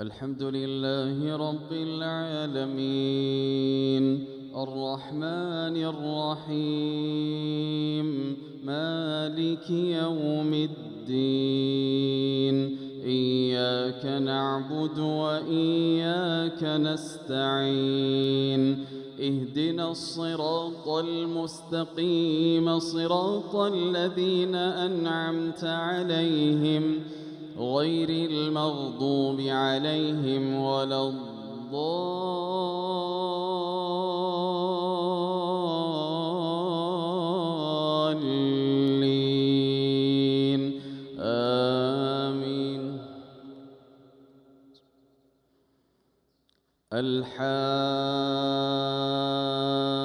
الحمد لله رب العالمين الرحمن الرحيم مالك يوم الدين إياك نعبد وإياك نستعين اهدنا الصراط المستقيم صراط الذين أنعمت عليهم غير المغضوب عليهم ولا الضالين آمين.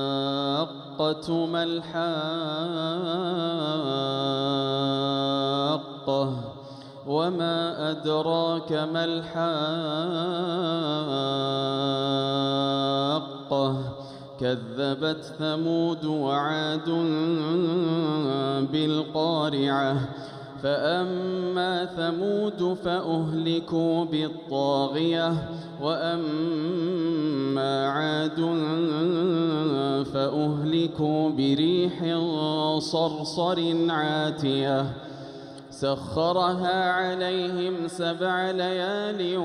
الحاقة ما الحاقة وما أدراك ما الحاقة كذبت ثمود وعاد بالقارعة فأما ثمود فأهلكوا بالطاغية وأما عاد فأهلكوا بريح صرصر عاتية سخرها عليهم 7 ليال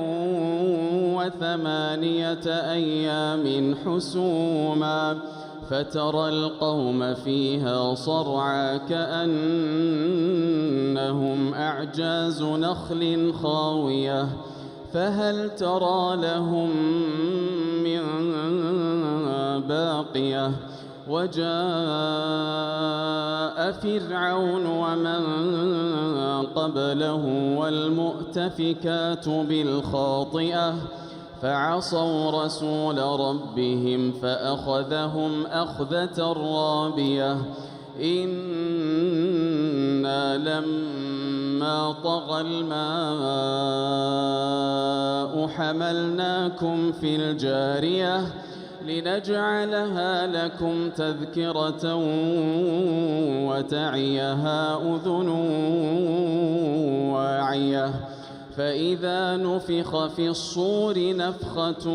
و8 أيام حسوما فترى القوم فيها صرعى كأنهم أعجاز نخل خاوية فهل ترى لهم من باقية وجاء فرعون ومن قبله والمؤتفكات بالخاطئة فعصوا رسول ربهم فأخذهم أخذة رابية إنا لما طغى الماء حملناكم في الجارية لنجعلها لكم تذكرة وتعيها أذن واعية فإذا نفخ في الصور نفخة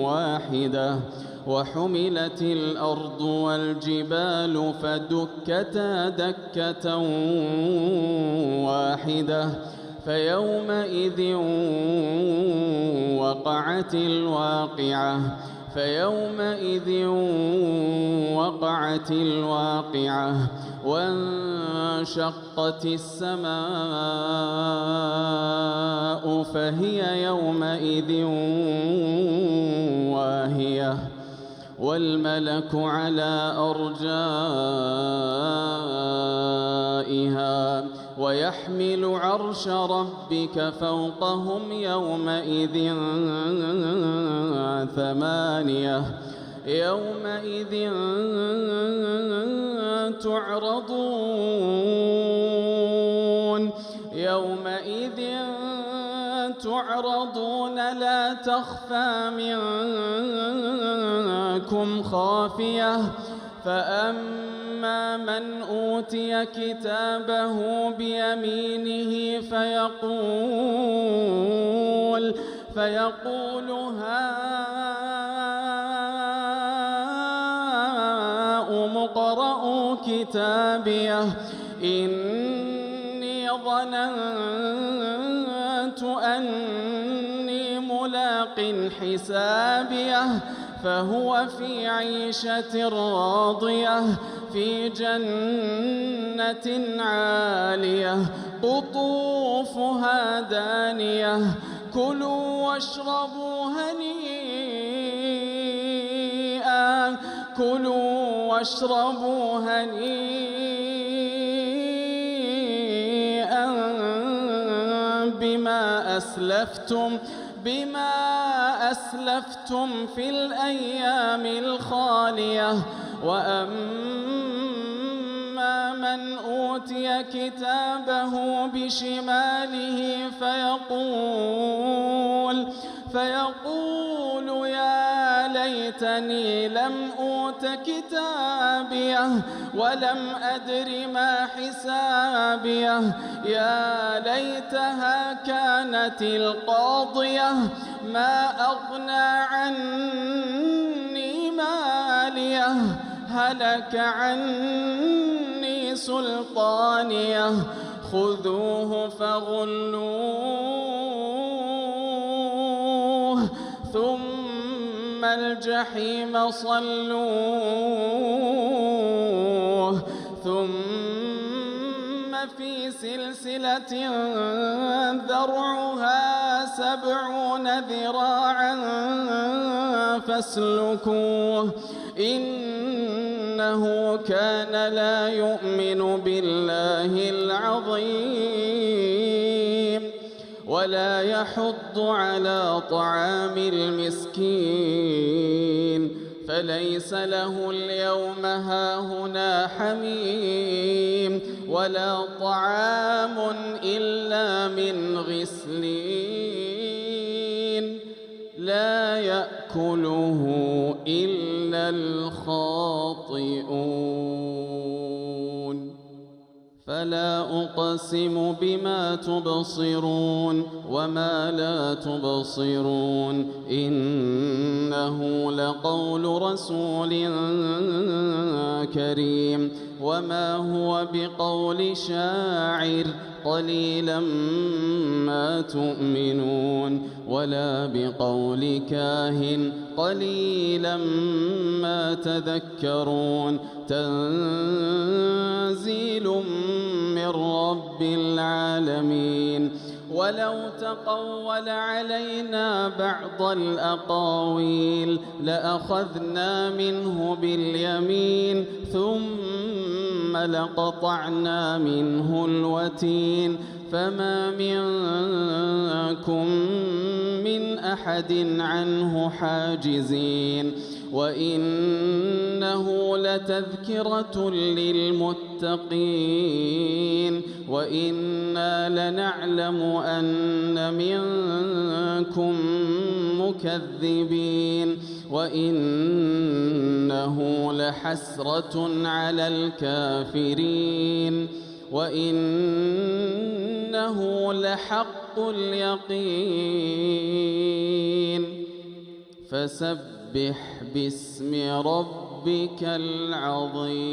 واحدة وحملت الأرض والجبال فدكتا دكة واحدة فيومئذ وقعت الواقعة وانشقت السماء فهي يومئذ واهية والملك على أرجائها ويحمل عرش ربك فوقهم يومئذ 8 يومئذ تعرضون لا تخفى منكم خافية فأما من أوتي كتابه بيمينه فيقول هاؤم اقرءوا كتابيه إني ظننت أني ملاق حسابيه فهو في عيشة راضية في جنة عالية قطوفها دانية كلوا واشربوا هنيئا بما أسلفتم في الأيام الخالية وأما من أوتي كتابه بشماله فيقول يا ليتني ليتني لم أوت كتابيه ولم أدر ما حسابيه يا ليتها كانت القاضية ما أغنى عني ماليه هلك عني سلطانيه خذوه فغلوه ثم الجحيم صلوه ثم في سلسلة ذرعها 70 ذراعا فاسلكوه إنه كان لا يؤمن بالله العظيم ولا يحض على طعام المسكين فليس له اليوم هاهنا حميم ولا طعام إلا من غسلين لا يأكله إلا الخاطئون فلا أقسم بما تبصرون وما لا تبصرون إنه لقول رسول كريم وما هو بقول شاعر قليلا ما تؤمنون ولا بقول كاهن قليلا ما تذكرون تنزيل من رب العالمين ولو تقول علينا بعض الأقاويل لأخذنا منه باليمين ثم لقطعنا منه الوتين فما منكم من أحد عنه حاجزين وإنه لتذكرة للمتقين وإنا لنعلم أن منكم مكذبين وإنه لحسرة على الكافرين وإنه لحق اليقين فسبح باسم ربك العظيم.